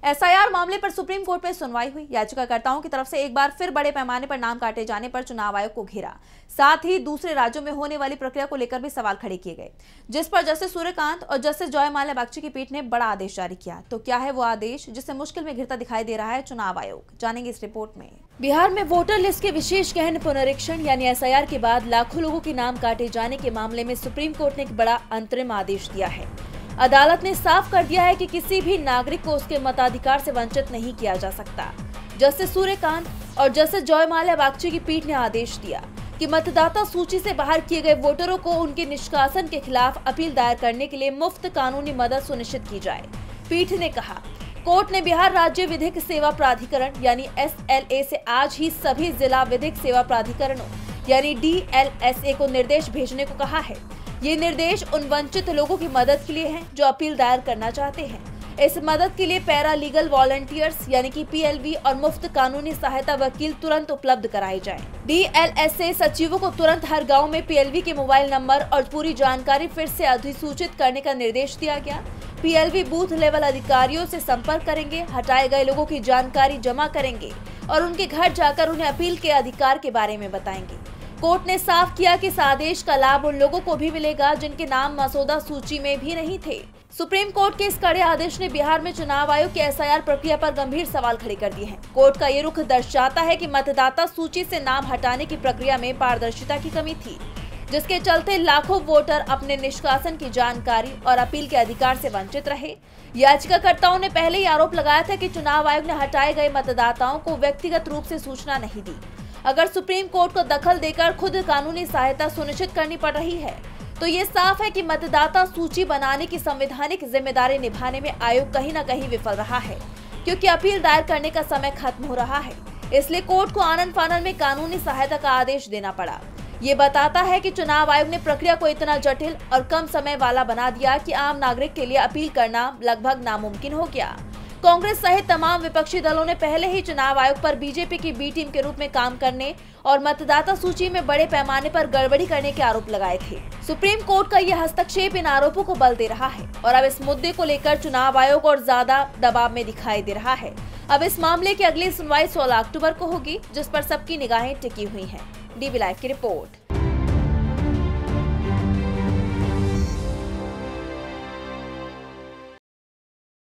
SIR मामले पर supreme court में सुनवाई हुई। याचिकाकर्ताओं की तरफ से एक बार फिर बड़े पैमाने पर नाम काटे जाने पर चुनाव आयोग को घेरा। साथ ही दूसरे राज्यों में होने वाली प्रक्रिया को लेकर भी सवाल खड़े किए गए, जिस पर जस्टिस सूर्यकांत और जस्टिस जॉय माल्या बागची की पीठ ने बड़ा आदेश जारी किया। तो क्या है वो आदेश जिससे मुश्किल में घिरता दिखाई दे रहा है चुनाव आयोग, जानेंगे इस रिपोर्ट में। बिहार में वोटर लिस्ट के विशेष गहन पुनरीक्षण यानी एसआईआर के बाद लाखों लोगों के नाम काटे जाने के मामले में सुप्रीम कोर्ट ने एक बड़ा अंतरिम आदेश दिया है। अदालत ने साफ कर दिया है कि किसी भी नागरिक को उसके मताधिकार से वंचित नहीं किया जा सकता। जस्टिस सूर्यकांत और जस्टिस जॉय माल्या बागची की पीठ ने आदेश दिया कि मतदाता सूची से बाहर किए गए वोटरों को उनके निष्कासन के खिलाफ अपील दायर करने के लिए मुफ्त कानूनी मदद सुनिश्चित की जाए। पीठ ने कहा, कोर्ट ने बिहार राज्य विधिक सेवा प्राधिकरण यानी SLA से आज ही सभी जिला विधिक सेवा प्राधिकरणों यानी DLSA को निर्देश भेजने को कहा है। ये निर्देश उन वंचित लोगों की मदद के लिए हैं जो अपील दायर करना चाहते हैं। इस मदद के लिए पैरा लीगल वॉलंटियर्स यानी कि PLV और मुफ्त कानूनी सहायता वकील तुरंत उपलब्ध कराए जाएं। DLSA सचिवों को तुरंत हर गांव में PLV के मोबाइल नंबर और पूरी जानकारी फिर से अधिसूचित करने का निर्देश दिया गया। PLV बूथ लेवल अधिकारियों से संपर्क करेंगे, हटाए गए लोगों की जानकारी जमा करेंगे और उनके घर जाकर उन्हें अपील के अधिकार के बारे में बताएंगे। कोर्ट ने साफ किया कि इस आदेश का लाभ उन लोगों को भी मिलेगा जिनके नाम मसौदा सूची में भी नहीं थे। सुप्रीम कोर्ट के इस कड़े आदेश ने बिहार में चुनाव आयोग की एसआईआर प्रक्रिया पर गंभीर सवाल खड़े कर दिए हैं। कोर्ट का ये रुख दर्शाता है कि मतदाता सूची से नाम हटाने की प्रक्रिया में पारदर्शिता की कमी थी, जिसके चलते लाखों वोटर अपने निष्कासन की जानकारी और अपील के अधिकार से वंचित रहे। याचिकाकर्ताओं ने पहले ही आरोप लगाया था कि चुनाव आयोग ने हटाए गए मतदाताओं को व्यक्तिगत रूप से सूचना नहीं दी। अगर सुप्रीम कोर्ट को दखल देकर खुद कानूनी सहायता सुनिश्चित करनी पड़ रही है तो ये साफ है कि मतदाता सूची बनाने की संवैधानिक जिम्मेदारी निभाने में आयोग कहीं न कहीं विफल रहा है, क्योंकि अपील दायर करने का समय खत्म हो रहा है। इसलिए कोर्ट को आनन फानन में कानूनी सहायता का आदेश देना पड़ा। ये बताता है कि चुनाव आयोग ने प्रक्रिया को इतना जटिल और कम समय वाला बना दिया कि आम नागरिक के लिए अपील करना लगभग नामुमकिन हो गया। कांग्रेस सहित तमाम विपक्षी दलों ने पहले ही चुनाव आयोग पर बीजेपी की बी टीम के रूप में काम करने और मतदाता सूची में बड़े पैमाने पर गड़बड़ी करने के आरोप लगाए थे। सुप्रीम कोर्ट का यह हस्तक्षेप इन आरोपों को बल दे रहा है और अब इस मुद्दे को लेकर चुनाव आयोग और ज्यादा दबाव में दिखाई दे रहा है। अब इस मामले की अगली सुनवाई 16 अक्टूबर को होगी, जिस पर सबकी निगाहें टिकी हुई हैं। DB लाइव की रिपोर्ट।